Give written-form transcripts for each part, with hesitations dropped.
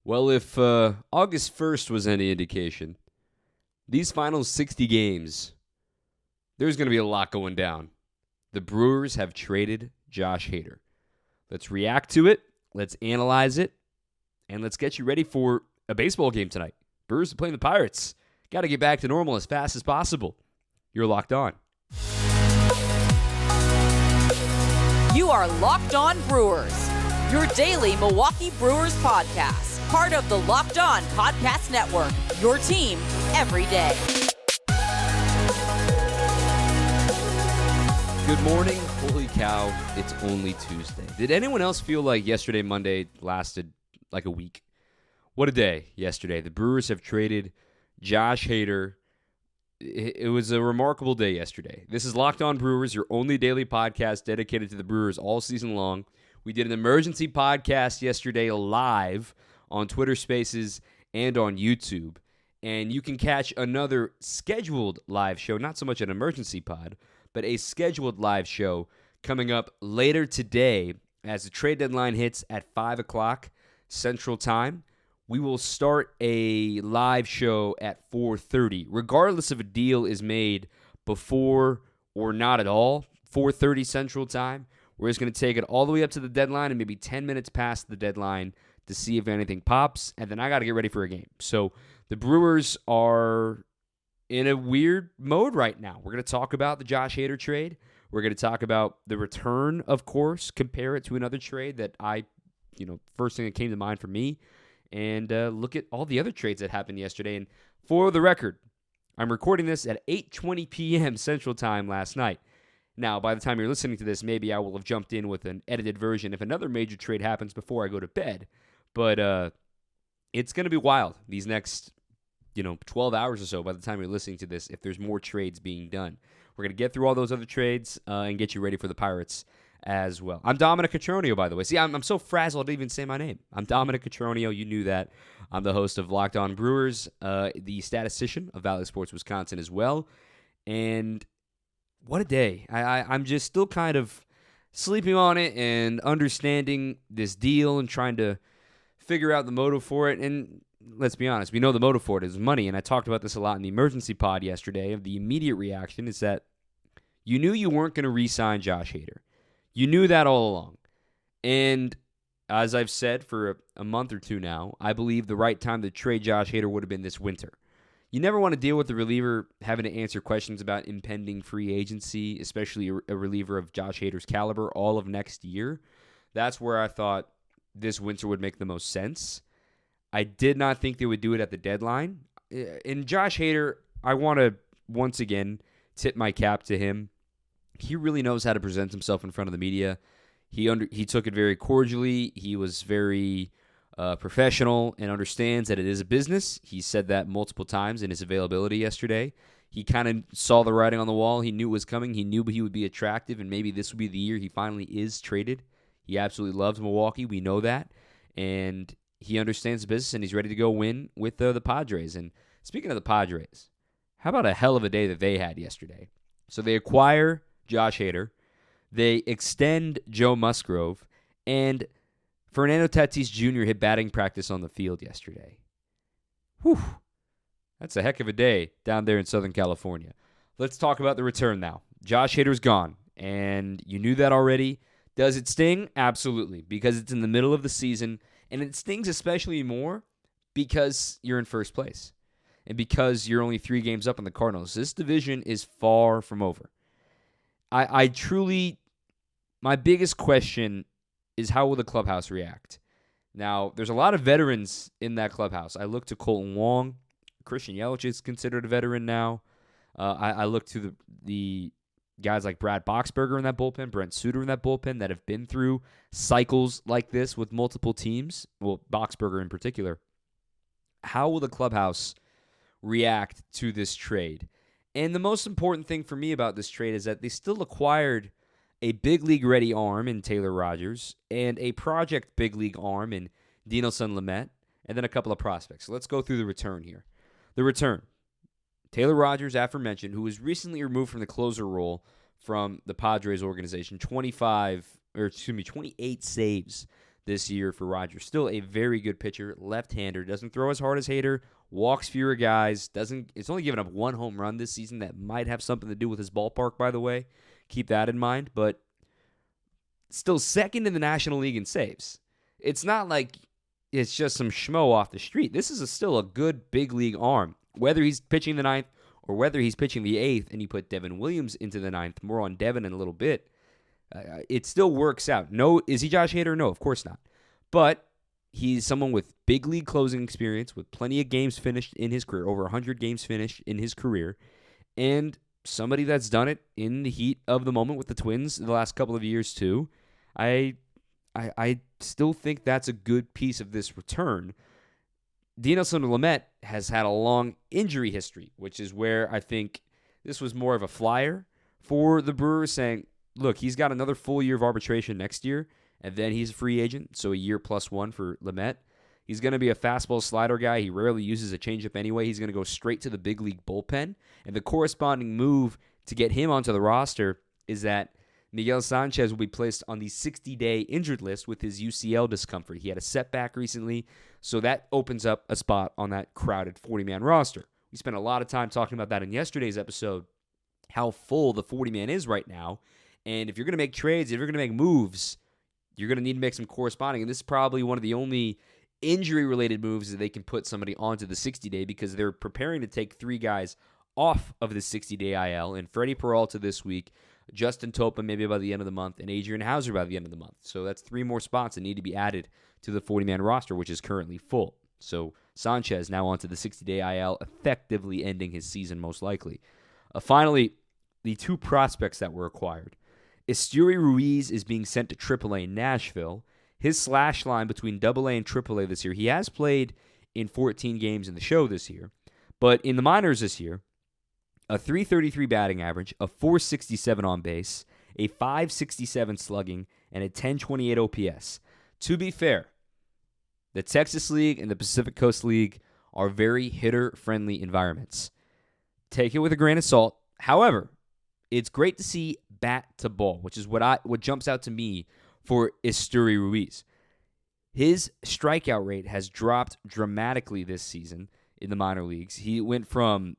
Well, if August 1st was any indication, these final 60 games, there's going to be a lot going down. The Brewers have traded Josh Hader. Let's react to it, let's analyze it, and let's get you ready for a baseball game tonight. Brewers are playing the Pirates. Got to get back to normal as fast as possible. You're Locked On. You are Locked On Brewers, your daily Milwaukee Brewers podcast. Part of the Locked On Podcast Network, your team every day. Good morning. Holy cow, it's only Tuesday. Did anyone else feel like yesterday, Monday, lasted like a week? What a day yesterday. The Brewers have traded Josh Hader. It was a remarkable day yesterday. This is Locked On Brewers, your only daily podcast dedicated to the Brewers all season long. We did an emergency podcast yesterday live on Twitter Spaces and on YouTube. And you can catch another scheduled live show, not so much an emergency pod, but a scheduled live show coming up later today as the trade deadline hits at 5 o'clock Central Time. We will start a live show at 4:30, regardless if a deal is made before or not at all, 4:30 Central Time. We're just going to take it all the way up to the deadline and maybe 10 minutes past the deadline to see if anything pops, and then I got to get ready for a game. So the Brewers are in a weird mode right now. We're going to talk about the Josh Hader trade. We're going to talk about the return, of course, compare it to another trade that first thing that came to mind for me, and look at all the other trades that happened yesterday. And for the record, I'm recording this at 8:20 p.m. Central Time last night. Now, by the time you're listening to this, maybe I will have jumped in with an edited version if another major trade happens before I go to bed. But it's going to be wild these next 12 hours or so by the time you're listening to this if there's more trades being done. We're going to get through all those other trades and get you ready for the Pirates as well. I'm Dominic Cotroneo, by the way. See, I'm so frazzled I didn't even say my name. I'm Dominic Cotroneo. You knew that. I'm the host of Locked On Brewers, the statistician of Valley Sports Wisconsin as well. And what a day. I'm just still kind of sleeping on it and understanding this deal and trying to figure out the motive for it. And let's be honest, we know the motive for it is money. And I talked about this a lot in the emergency pod yesterday. Of the immediate reaction is that you knew you weren't going to re-sign Josh Hader. You knew that all along. And as I've said for a month or two now, I believe the right time to trade Josh Hader would have been this winter. You never want to deal with the reliever having to answer questions about impending free agency, especially a reliever of Josh Hader's caliber, all of next year. That's where I thought this winter would make the most sense. I did not think they would do it at the deadline. And Josh Hader, I want to once again tip my cap to him. He really knows how to present himself in front of the media. He took it very cordially. He was very professional and understands that it is a business. He said that multiple times in his availability yesterday. He kind of saw the writing on the wall. He knew it was coming. He knew he would be attractive, and maybe this would be the year he finally is traded. He absolutely loves Milwaukee. We know that. And he understands the business, and he's ready to go win with the Padres. And speaking of the Padres, how about a hell of a day that they had yesterday? So they acquire Josh Hader. They extend Joe Musgrove. And Fernando Tatis Jr. hit batting practice on the field yesterday. Whew. That's a heck of a day down there in Southern California. Let's talk about the return now. Josh Hader's gone, and you knew that already. Does it sting? Absolutely, because it's in the middle of the season, and it stings especially more because you're in first place and because you're only 3 games up on the Cardinals. This division is far from over. I truly, my biggest question is how will the clubhouse react? Now, there's a lot of veterans in that clubhouse. I look to Colton Wong. Christian Yelich is considered a veteran now. I look to the guys like Brad Boxberger in that bullpen, Brent Suter in that bullpen that have been through cycles like this with multiple teams, well, Boxberger in particular. How will the clubhouse react to this trade? And the most important thing for me about this trade is that they still acquired a big league ready arm in Taylor Rogers and a project big league arm in Dinelson Lamet, and then a couple of prospects. So let's go through the return here. The return. Taylor Rogers, aforementioned, who was recently removed from the closer role from the Padres organization, 28 saves this year for Rogers. Still a very good pitcher, left-hander, doesn't throw as hard as Hader, walks fewer guys, it's only given up one home run this season. That might have something to do with his ballpark, by the way. Keep that in mind, but still second in the National League in saves. It's not like it's just some schmo off the street. This is still a good big league arm. Whether he's pitching the ninth or whether he's pitching the eighth and you put Devin Williams into the ninth, more on Devin in a little bit, it still works out. No, is he Josh Hader? No, of course not. But he's someone with big league closing experience, with plenty of games finished in his career, over 100 games finished in his career, and somebody that's done it in the heat of the moment with the Twins the last couple of years too. I still think that's a good piece of this return. Dinelson Lamet has had a long injury history, which is where I think this was more of a flyer for the Brewers, saying, look, he's got another full year of arbitration next year, and then he's a free agent, so a year plus one for Lamet. He's going to be a fastball slider guy. He rarely uses a changeup anyway. He's going to go straight to the big league bullpen, and the corresponding move to get him onto the roster is that Miguel Sanchez will be placed on the 60-day injured list with his UCL discomfort. He had a setback recently, so that opens up a spot on that crowded 40-man roster. We spent a lot of time talking about that in yesterday's episode, how full the 40-man is right now. And if you're going to make trades, if you're going to make moves, you're going to need to make some corresponding. And this is probably one of the only injury-related moves that they can put somebody onto the 60-day, because they're preparing to take 3 guys off of the 60-day IL. And Freddie Peralta this week, Justin Topa maybe by the end of the month, and Adrian Hauser by the end of the month. So that's 3 more spots that need to be added to the 40-man roster, which is currently full. So Sanchez now onto the 60-day IL, effectively ending his season most likely. Finally, the 2 prospects that were acquired. Esteury Ruiz is being sent to AAA Nashville. His slash line between AA and AAA this year, he has played in 14 games in the show this year, but in the minors this year, a .333 batting average, a .467 on base, a .567 slugging, and a .1028 OPS. To be fair, the Texas League and the Pacific Coast League are very hitter-friendly environments. Take it with a grain of salt. However, it's great to see bat to ball, which is what jumps out to me for Esteury Ruiz. His strikeout rate has dropped dramatically this season in the minor leagues. He went from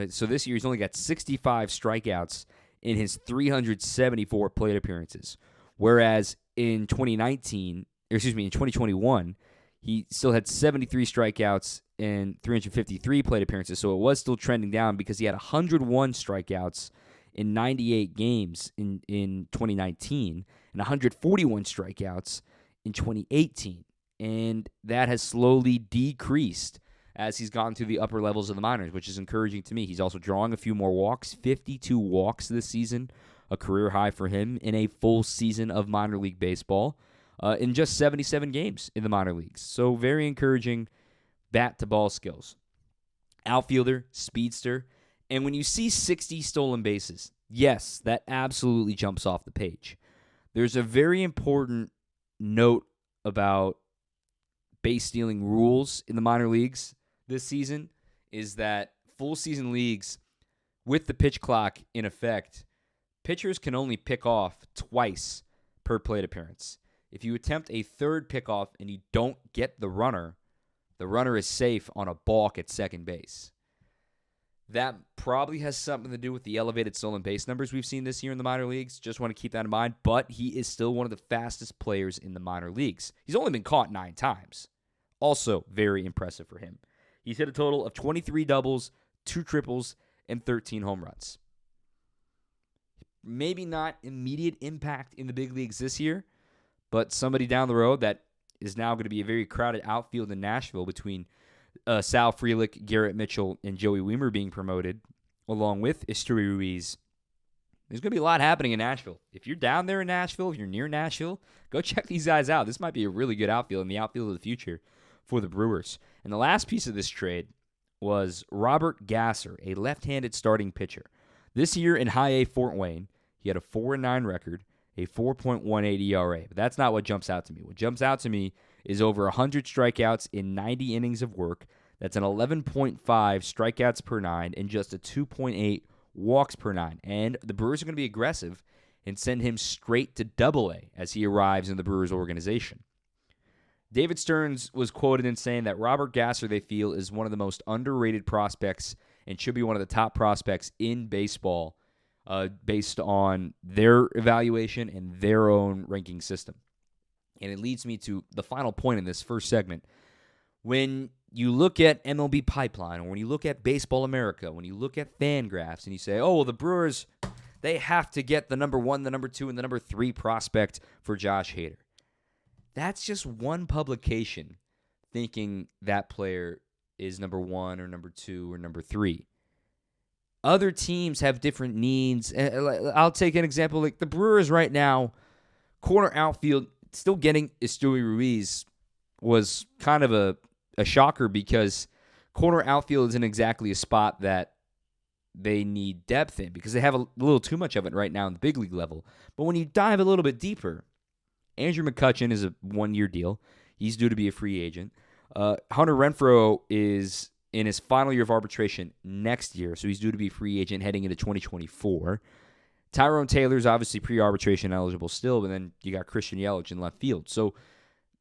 so this year he's only got 65 strikeouts in his 374 plate appearances, whereas in 2021, he still had 73 strikeouts and 353 plate appearances. So it was still trending down because he had 101 strikeouts in 98 games in 2019 and 141 strikeouts in 2018. And that has slowly decreased as he's gotten through the upper levels of the minors, which is encouraging to me. He's also drawing a few more walks, 52 walks this season, a career high for him in a full season of minor league baseball, in just 77 games in the minor leagues. So very encouraging bat-to-ball skills. Outfielder, speedster, and when you see 60 stolen bases, yes, that absolutely jumps off the page. There's a very important note about base stealing rules in the minor leagues this season, is that full season leagues with the pitch clock in effect, pitchers can only pick off twice per plate appearance. If you attempt a third pickoff and you don't get the runner is safe on a balk at second base. That probably has something to do with the elevated stolen base numbers we've seen this year in the minor leagues. Just want to keep that in mind. But he is still one of the fastest players in the minor leagues. He's only been caught 9 times. Also very impressive for him. He's hit a total of 23 doubles, 2 triples, and 13 home runs. Maybe not immediate impact in the big leagues this year, but somebody down the road that is now going to be a very crowded outfield in Nashville between Sal Frelick, Garrett Mitchell, and Joey Weimer being promoted, along with Esteury Ruiz. There's going to be a lot happening in Nashville. If you're down there in Nashville, if you're near Nashville, go check these guys out. This might be a really good outfield and the outfield of the future for the Brewers. And the last piece of this trade was Robert Gasser, a left-handed starting pitcher. This year in High A Fort Wayne, he had a 4-9 record, a 4.18 ERA. But that's not what jumps out to me. What jumps out to me is over 100 strikeouts in 90 innings of work. That's an 11.5 strikeouts per 9 and just a 2.8 walks per 9. And the Brewers are going to be aggressive and send him straight to AA as he arrives in the Brewers organization. David Stearns was quoted in saying that Robert Gasser, they feel, is one of the most underrated prospects and should be one of the top prospects in baseball based on their evaluation and their own ranking system. And it leads me to the final point in this first segment. When you look at MLB Pipeline, or when you look at Baseball America, when you look at Fangraphs, and you say, oh, well, the Brewers, they have to get the number 1, the number 2, and the number 3 prospect for Josh Hader. That's just one publication thinking that player is number 1 or number 2 or number 3. Other teams have different needs. I'll take an example. Like the Brewers right now, corner outfield, still getting Estuary Ruiz was kind of a shocker because corner outfield isn't exactly a spot that they need depth in because they have a little too much of it right now in the big league level. But when you dive a little bit deeper, Andrew McCutchen is a 1-year deal. He's due to be a free agent. Hunter Renfroe is in his final year of arbitration next year, so he's due to be a free agent heading into 2024. Tyrone Taylor's obviously pre-arbitration eligible still, but then you got Christian Yelich in left field. So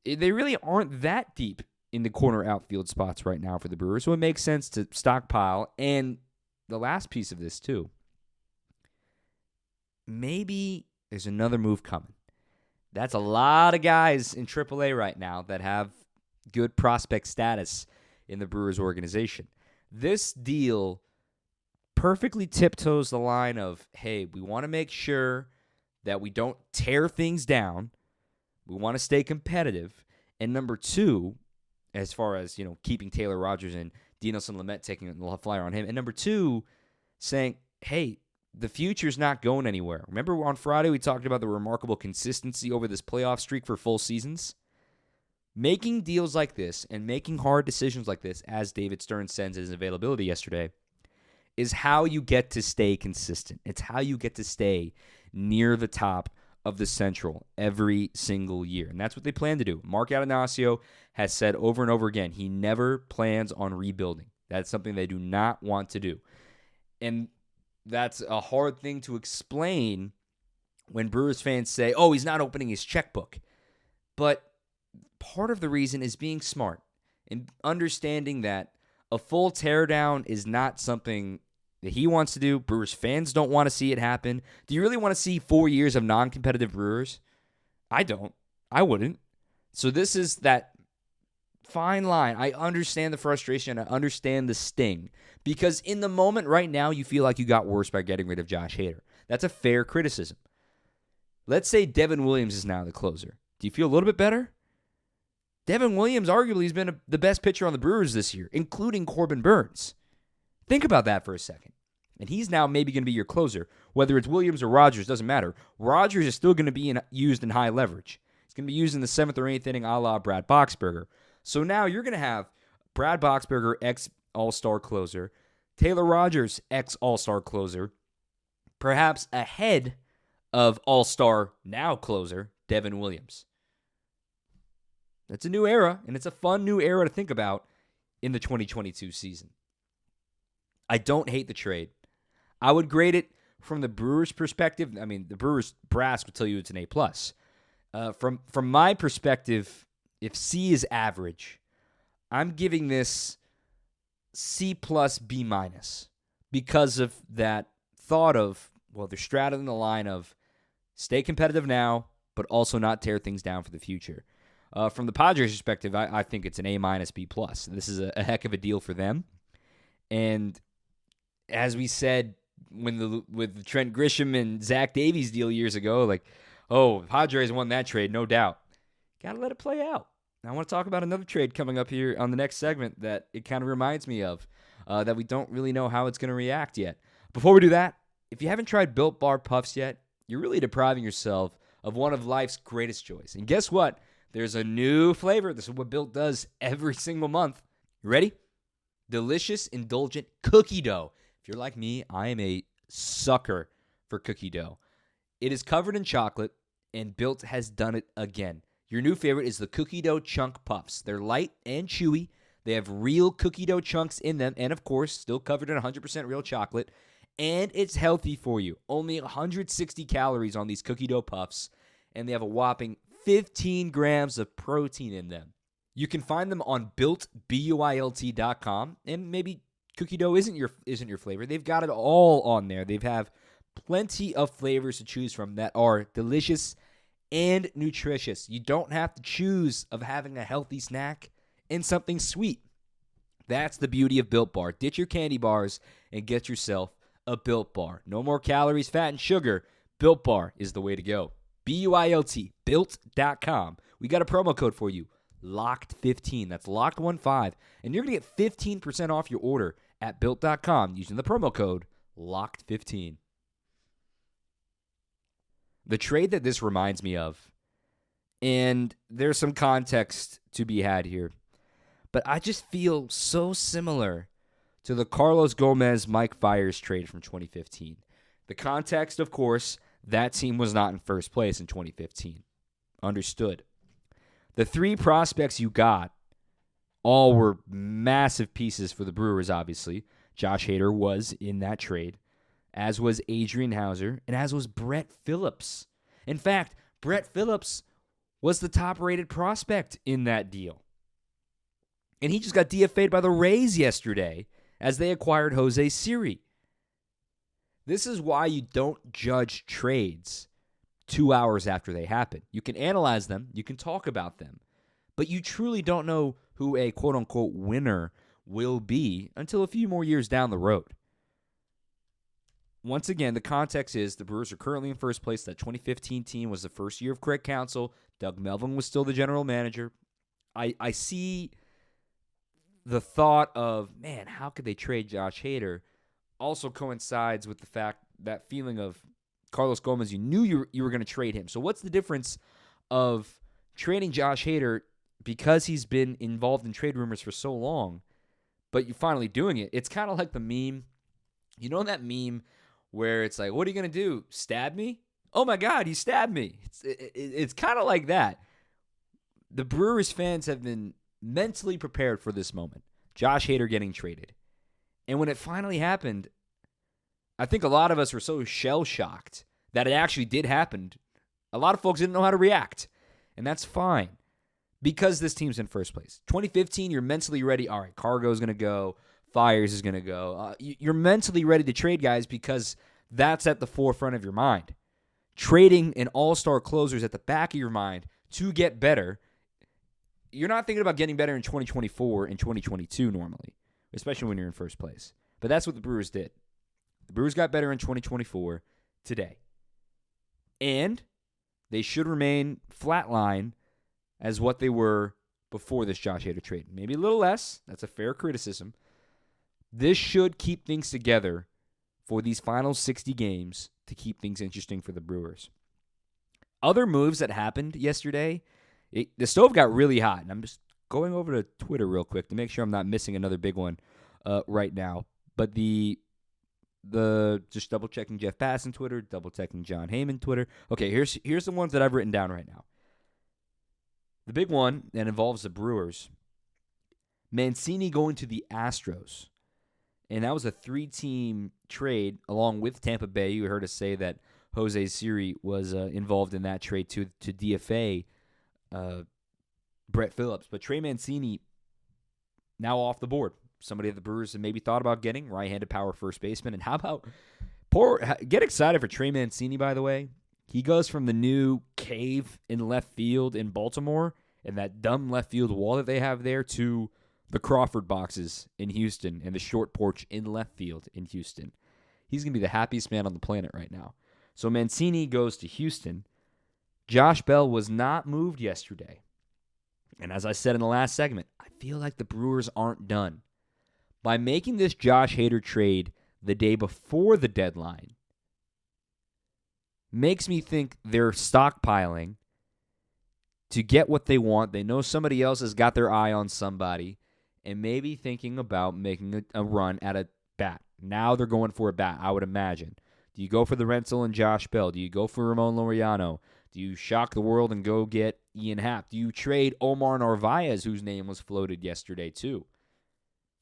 they really aren't that deep in the corner outfield spots right now for the Brewers, so it makes sense to stockpile. And the last piece of this, too, maybe there's another move coming. That's a lot of guys in AAA right now that have good prospect status in the Brewers organization. This deal perfectly tiptoes the line of, hey, we want to make sure that we don't tear things down. We want to stay competitive. And number 2, as far as, keeping Taylor Rogers and Dinelson Lamet taking a flyer on him. And number 2, saying, hey, the future's not going anywhere. Remember on Friday we talked about the remarkable consistency over this playoff streak for full seasons? Making deals like this and making hard decisions like this, as David Stearns said in his availability yesterday, is how you get to stay consistent. It's how you get to stay near the top of the Central every single year. And that's what they plan to do. Mark Adonasio has said over and over again, he never plans on rebuilding. That's something they do not want to do. And that's a hard thing to explain when Brewers fans say, oh, he's not opening his checkbook. But part of the reason is being smart and understanding that a full teardown is not something that he wants to do. Brewers fans don't want to see it happen. Do you really want to see 4 years of non-competitive Brewers? I don't. I wouldn't. So this is that fine line. I understand the frustration. I understand the sting. Because in the moment right now, you feel like you got worse by getting rid of Josh Hader. That's a fair criticism. Let's say Devin Williams is now the closer. Do you feel a little bit better? Devin Williams arguably has been the best pitcher on the Brewers this year, including Corbin Burns. Think about that for a second. And he's now maybe going to be your closer. Whether it's Williams or Rogers, doesn't matter. Rogers is still going to be used in high leverage. He's going to be used in the 7th or 8th inning a la Brad Boxberger. So now you're going to have Brad Boxberger, ex-All-Star closer, Taylor Rogers, ex-All-Star closer, perhaps ahead of All-Star now closer, Devin Williams. That's a new era, and it's a fun new era to think about in the 2022 season. I don't hate the trade. I would grade it from the Brewers' perspective. I mean, the Brewers brass would tell you it's an A+. From my perspective, if C is average, I'm giving this C+, B-, because of that thought of, well, they're straddling the line of stay competitive now, but also not tear things down for the future. From the Padres' perspective, I think it's an A-, B+. This is a heck of a deal for them. And as we said with the Trent Grisham and Zach Davies deal years ago, like, oh, Padres won that trade, no doubt. Got to let it play out. I want to talk about another trade coming up here on the next segment that it kind of reminds me of, that we don't really know how it's going to react yet. Before we do that, if you haven't tried Built Bar Puffs yet, you're really depriving yourself of one of life's greatest joys. And guess what? There's a new flavor. This is what Built does every single month. You ready? Delicious, indulgent cookie dough. If you're like me, I am a sucker for cookie dough. It is covered in chocolate, and Built has done it again. Your new favorite is the cookie dough chunk puffs. They're light and chewy. They have real cookie dough chunks in them, and of course, still covered in 100% real chocolate. And it's healthy for you. Only 160 calories on these cookie dough puffs, and they have a whopping 15 grams of protein in them. You can find them on BuiltBuilt.com, and maybe cookie dough isn't your flavor. They've got it all on there. They have plenty of flavors to choose from that are delicious and nutritious. You don't have to choose of having a healthy snack and something sweet. That's the beauty of Built Bar. Ditch your candy bars and get yourself a Built Bar. No more calories, fat, and sugar. Built Bar is the way to go. BUILT, Built.com. We got a promo code for you, LOCKED15. That's LOCKED15. And you're going to get 15% off your order at Built.com using the promo code LOCKED15. The trade that this reminds me of, and there's some context to be had here, but I just feel so similar to the Carlos Gomez-Mike Fiers trade from 2015. The context, of course, that team was not in first place in 2015. Understood. The three prospects you got all were massive pieces for the Brewers, obviously. Josh Hader was in that trade, as was Adrian Hauser, and as was Brett Phillips. In fact, Brett Phillips was the top-rated prospect in that deal. And he just got DFA'd by the Rays yesterday as they acquired Jose Siri. This is why you don't judge trades 2 hours after they happen. You can analyze them, you can talk about them, but you truly don't know who a quote-unquote winner will be until a few more years down the road. Once again, the context is the Brewers are currently in first place. That 2015 team was the first year of Craig Counsell. Doug Melvin was still the general manager. I see the thought of, man, how could they trade Josh Hader also coincides with the fact, that feeling of Carlos Gomez, you knew you were going to trade him. So what's the difference of trading Josh Hader because he's been involved in trade rumors for so long, but you're finally doing it? It's kind of like the meme. You know that meme where it's like, what are you going to do? Stab me? Oh, my God, you stabbed me. It's kind of like that. The Brewers fans have been mentally prepared for this moment. Josh Hader getting traded. And when it finally happened, I think a lot of us were so shell-shocked that it actually did happen. A lot of folks didn't know how to react. And that's fine because this team's in first place. 2015, you're mentally ready. All right, Cargo's going to go. Fiers is going to go. You're mentally ready to trade guys because that's at the forefront of your mind. Trading an all-star closer is at the back of your mind to get better. You're not thinking about getting better in 2024 and 2022 normally, especially when you're in first place. But that's what the Brewers did. The Brewers got better in 2024 today. And they should remain flatline as what they were before this Josh Hader trade. Maybe a little less. That's a fair criticism. This should keep things together for these final 60 games to keep things interesting for the Brewers. Other moves that happened yesterday, the stove got really hot. And I'm just going over to Twitter real quick to make sure I'm not missing another big one right now. But the just double-checking Jeff Passan Twitter, double-checking John Heyman Twitter. Okay, here's the ones that I've written down right now. The big one that involves the Brewers, Mancini going to the Astros. And that was a 3-team trade along with Tampa Bay. You heard us say that Jose Siri was involved in that trade to DFA Brett Phillips. But Trey Mancini now off the board. Somebody that the Brewers have maybe thought about getting, right-handed power first baseman. And how about get excited for Trey Mancini, by the way. He goes from the new cave in left field in Baltimore and that dumb left field wall that they have there to the Crawford boxes in Houston and the short porch in left field in Houston. He's going to be the happiest man on the planet right now. So Mancini goes to Houston. Josh Bell was not moved yesterday. And as I said in the last segment, I feel like the Brewers aren't done. By making this Josh Hader trade the day before the deadline, makes me think they're stockpiling to get what they want. They know somebody else has got their eye on somebody and maybe thinking about making a run at a bat. Now they're going for a bat, I would imagine. Do you go for the rental and Josh Bell? Do you go for Ramon Laureano? Do you shock the world and go get Ian Happ? Do you trade Omar Narvaez, whose name was floated yesterday too?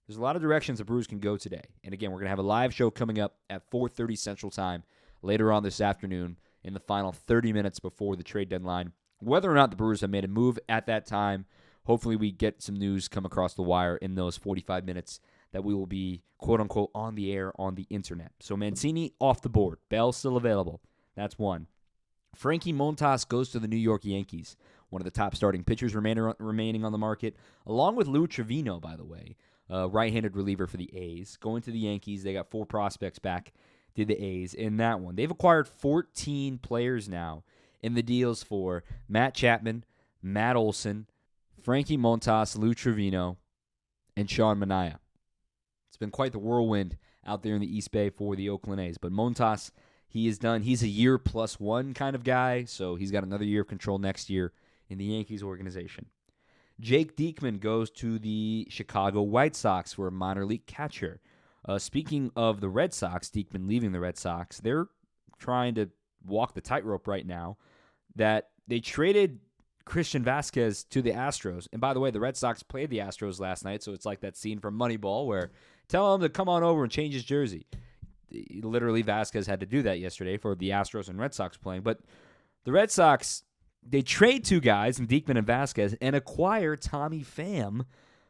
There's a lot of directions the Brewers can go today. And again, we're going to have a live show coming up at 4:30 Central Time later on this afternoon in the final 30 minutes before the trade deadline. Whether or not the Brewers have made a move at that time hopefully we get some news come across the wire in those 45 minutes that we will be, quote-unquote, on the air on the internet. So Mancini off the board. Bell still available. That's one. Frankie Montas goes to the New York Yankees, one of the top starting pitchers remaining on the market, along with Lou Trevino, by the way, right-handed reliever for the A's. Going to the Yankees, they got 4 prospects back to the A's in that one. They've acquired 14 players now in the deals for Matt Chapman, Matt Olson, Frankie Montas, Lou Trevino, and Sean Manaea. It's been quite the whirlwind out there in the East Bay for the Oakland A's. But Montas, he is done. He's a year plus one kind of guy, so he's got another year of control next year in the Yankees organization. Jake Diekman goes to the Chicago White Sox for a minor league catcher. Speaking of the Red Sox, Diekman leaving the Red Sox, they're trying to walk the tightrope right now that they traded Christian Vasquez to the Astros. And by the way, the Red Sox played the Astros last night, so it's like that scene from Moneyball where tell him to come on over and change his jersey. Literally, Vasquez had to do that yesterday for the Astros and Red Sox playing. But the Red Sox, they trade 2 guys, in Diekman and Vasquez, and acquire Tommy Pham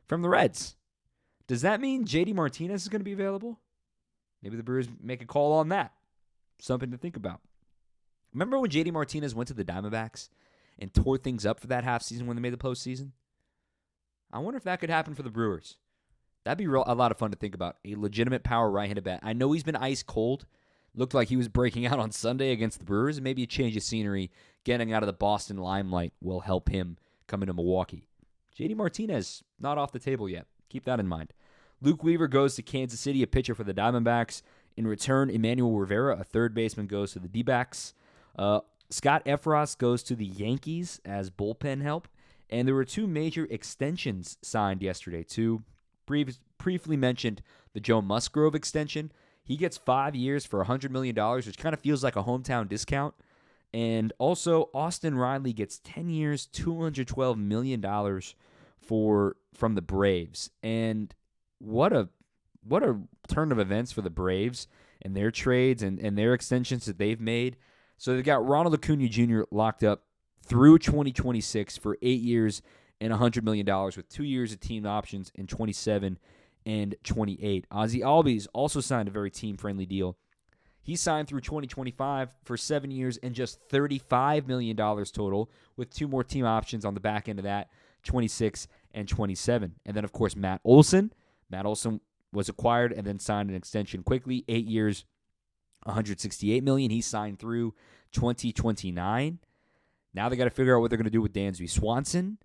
from the Reds. Does that mean JD Martinez is going to be available? Maybe the Brewers make a call on that. Something to think about. Remember when JD Martinez went to the Diamondbacks and tore things up for that half season when they made the postseason? I wonder if that could happen for the Brewers. That'd be a lot of fun to think about. A legitimate power right-handed bat. I know he's been ice cold. Looked like he was breaking out on Sunday against the Brewers. And maybe a change of scenery, getting out of the Boston limelight will help him come into Milwaukee. JD Martinez, not off the table yet. Keep that in mind. Luke Weaver goes to Kansas City, a pitcher for the Diamondbacks. In return, Emmanuel Rivera, a third baseman, goes to the D-backs. Scott Efros goes to the Yankees as bullpen help. And there were 2 major extensions signed yesterday. 2 briefly mentioned the Joe Musgrove extension. He gets 5 years for $100 million, which kind of feels like a hometown discount. And also, Austin Riley gets 10 years, $212 million from the Braves. And what a turn of events for the Braves and their trades and their extensions that they've made. So they've got Ronald Acuna Jr. locked up through 2026 for 8 years and $100 million with 2 years of team options in 27 and 28. Ozzie Albies also signed a very team-friendly deal. He signed through 2025 for 7 years and just $35 million total with 2 more team options on the back end of that, 26 and 27. And then, of course, Matt Olson. Matt Olson was acquired and then signed an extension quickly, 8 years, $168 million. He signed through 2029. Now they got to figure out what they're going to do with Dansby Swanson.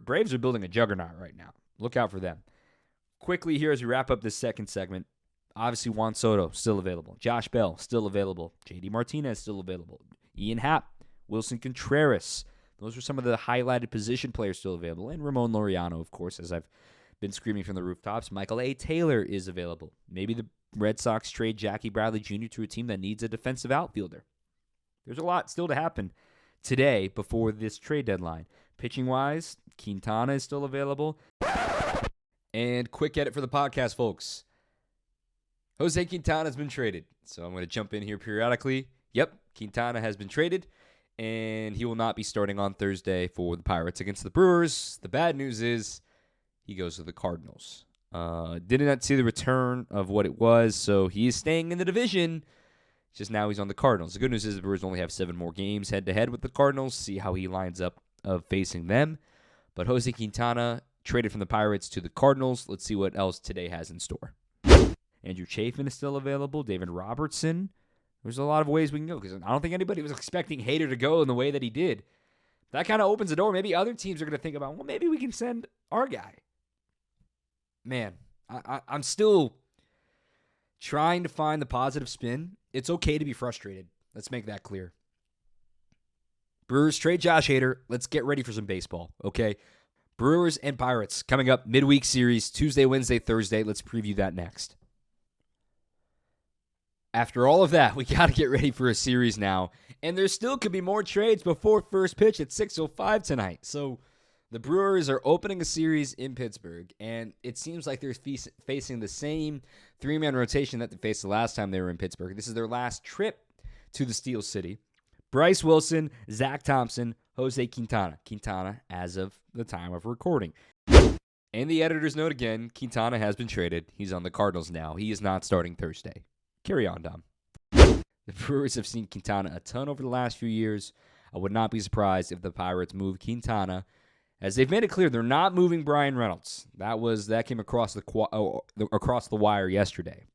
Braves are building a juggernaut right now. Look out for them. Quickly here as we wrap up this second segment, obviously Juan Soto still available. Josh Bell still available. JD Martinez still available. Ian Happ, Wilson Contreras. Those are some of the highlighted position players still available. And Ramon Laureano, of course, as I've been screaming from the rooftops. Michael A. Taylor is available. Maybe the Red Sox trade Jackie Bradley Jr. to a team that needs a defensive outfielder. There's a lot still to happen today before this trade deadline. Pitching-wise, Quintana is still available. And quick edit for the podcast, folks. Jose Quintana has been traded. So I'm going to jump in here periodically. Yep, Quintana has been traded, and he will not be starting on Thursday for the Pirates against the Brewers. The bad news is he goes to the Cardinals. Did not see the return of what it was, so he is staying in the division. Just now he's on the Cardinals. The good news is the Brewers only have 7 more games head-to-head with the Cardinals. See how he lines up of facing them. But Jose Quintana traded from the Pirates to the Cardinals. Let's see what else today has in store. Andrew Chafin is still available. David Robertson. There's a lot of ways we can go because I don't think anybody was expecting Hader to go in the way that he did. That kind of opens the door. Maybe other teams are going to think about, well, maybe we can send our guy. Man, I'm still trying to find the positive spin. It's okay to be frustrated. Let's make that clear. Brewers trade Josh Hader. Let's get ready for some baseball, okay? Brewers and Pirates coming up midweek series Tuesday, Wednesday, Thursday. Let's preview that next. After all of that, we got to get ready for a series now. And there still could be more trades before first pitch at 6:05 tonight. So the Brewers are opening a series in Pittsburgh, and it seems like they're facing the same 3-man rotation that they faced the last time they were in Pittsburgh. This is their last trip to the Steel City. Bryce Wilson, Zach Thompson, Jose Quintana. Quintana as of the time of recording. And the editor's note again, Quintana has been traded. He's on the Cardinals now. He is not starting Thursday. Carry on, Dom. The Brewers have seen Quintana a ton over the last few years. I would not be surprised if the Pirates move Quintana, as they've made it clear they're not moving Brian Reynolds. That came across the wire yesterday.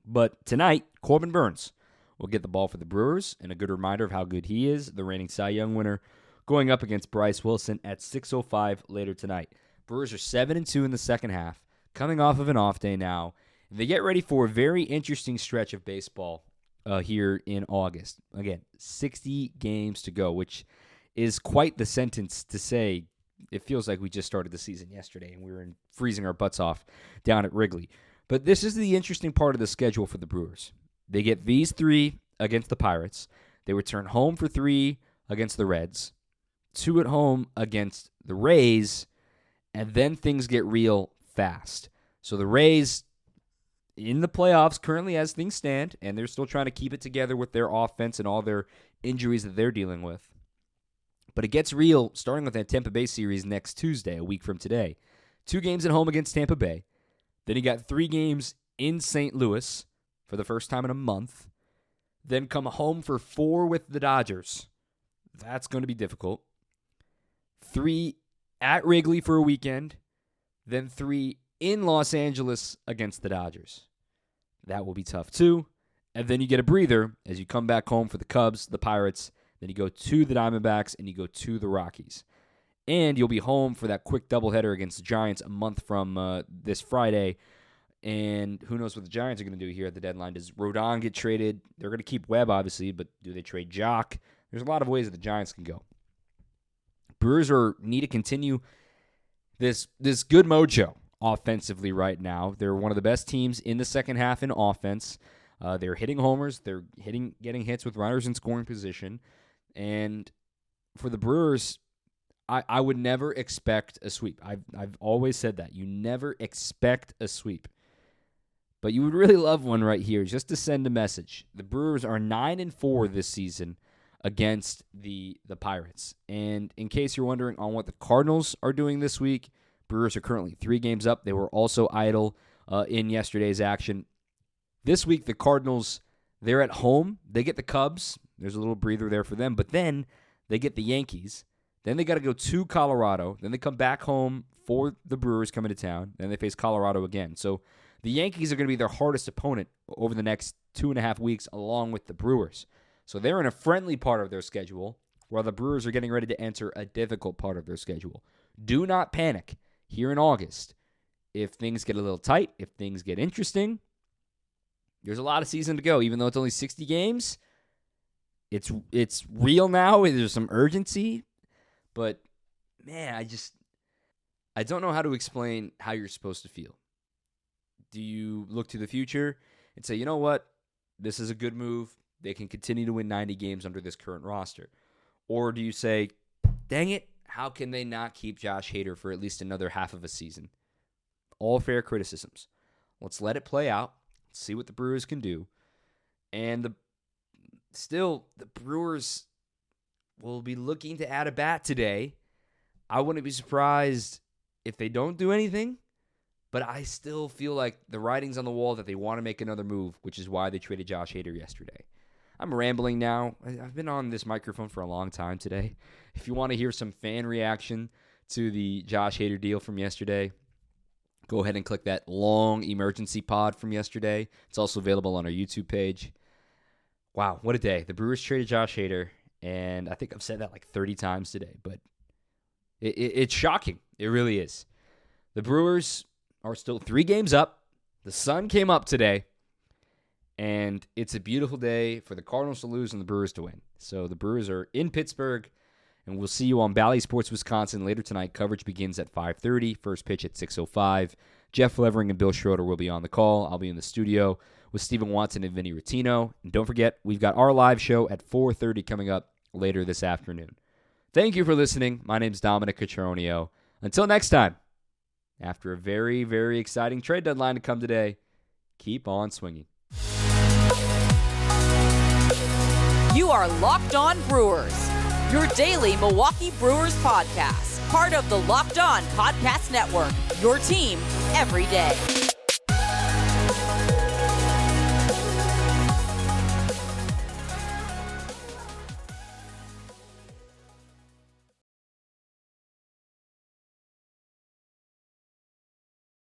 But tonight, Corbin Burnes will get the ball for the Brewers, and a good reminder of how good he is, the reigning Cy Young winner, going up against Bryce Wilson at 6:05 later tonight. Brewers are 7-2 in the second half, coming off of an off day now. They get ready for a very interesting stretch of baseball here in August. Again, 60 games to go, which is quite the sentence to say. It feels like we just started the season yesterday and we were freezing our butts off down at Wrigley. But this is the interesting part of the schedule for the Brewers. They get these 3 against the Pirates. They return home for 3 against the Reds, 2 at home against the Rays, and then things get real fast. So the Rays in the playoffs currently as things stand, and they're still trying to keep it together with their offense and all their injuries that they're dealing with. But it gets real starting with that Tampa Bay series next Tuesday, a week from today. 2 games at home against Tampa Bay. Then you got 3 games in St. Louis for the first time in a month. Then come home for 4 with the Dodgers. That's going to be difficult. 3 at Wrigley for a weekend. Then 3 in Los Angeles against the Dodgers. That will be tough too. And then you get a breather as you come back home for the Cubs, the Pirates. Then you go to the Diamondbacks and you go to the Rockies. And you'll be home for that quick doubleheader against the Giants a month from this Friday. And who knows what the Giants are going to do here at the deadline. Does Rodon get traded? They're going to keep Webb, obviously, but do they trade Jock? There's a lot of ways that the Giants can go. Brewers need to continue this good mojo offensively right now. They're one of the best teams in the second half in offense. They're hitting homers. They're getting hits with runners in scoring position. And for the Brewers, I would never expect a sweep. I've always said that. You never expect a sweep. But you would really love one right here just to send a message. The Brewers are 9-4 this season against the Pirates. And in case you're wondering on what the Cardinals are doing this week, Brewers are currently 3 games up. They were also idle in yesterday's action. This week, the Cardinals, they're at home. They get the Cubs. There's a little breather there for them. But then they get the Yankees. Then they got to go to Colorado. Then they come back home for the Brewers coming to town. Then they face Colorado again. So the Yankees are going to be their hardest opponent over the next 2.5 weeks along with the Brewers. So they're in a friendly part of their schedule while the Brewers are getting ready to enter a difficult part of their schedule. Do not panic here in August. If things get a little tight, if things get interesting, there's a lot of season to go. Even though it's only 60 games, it's real now. There's some urgency. But, man, I don't know how to explain how you're supposed to feel. Do you look to the future and say, you know what, this is a good move. They can continue to win 90 games under this current roster. Or do you say, dang it, how can they not keep Josh Hader for at least another half of a season? All fair criticisms. Let's let it play out. See what the Brewers can do. And the Brewers will be looking to add a bat today. I wouldn't be surprised if they don't do anything, but I still feel like the writing's on the wall that they want to make another move, which is why they traded Josh Hader yesterday. I'm rambling now. I've been on this microphone for a long time today. If you want to hear some fan reaction to the Josh Hader deal from yesterday, go ahead and click that long emergency pod from yesterday. It's also available on our YouTube page. Wow, what a day. The Brewers traded Josh Hader, and I think I've said that like 30 times today, but it's shocking. It really is. The Brewers are still 3 games up. The sun came up today, and it's a beautiful day for the Cardinals to lose and the Brewers to win. So the Brewers are in Pittsburgh, and we'll see you on Bally Sports Wisconsin later tonight. Coverage begins at 5:30, first pitch at 6:05. Jeff Levering and Bill Schroeder will be on the call. I'll be in the studio with Stephen Watson and Vinny Rottino. And don't forget, we've got our live show at 4:30 coming up later this afternoon. Thank you for listening. My name's Dominic Cotroneo. Until next time, after a very, very exciting trade deadline to come today, keep on swinging. You are Locked On Brewers, your daily Milwaukee Brewers podcast. Part of the Locked On Podcast Network, your team every day.